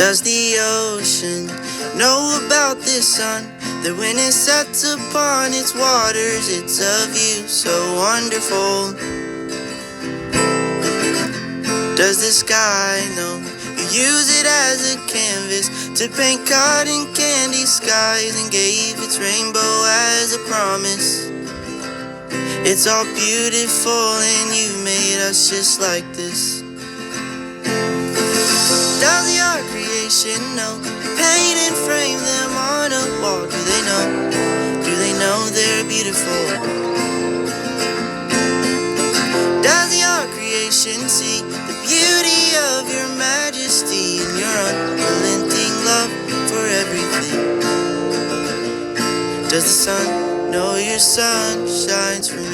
Does the ocean know about this sun? That when it sets upon its waters, it's a view so wonderful. Does the sky know you use it as a canvas to paint cotton candy skies and gave its rainbow as a promise? It's all beautiful and you made us just like this. Does your creation know you paint and frame them on a wall? Do they know? Do they know they're beautiful? Does your creation see the beauty of your majesty and your unrelenting love for everything? Does the sun know your sun shines from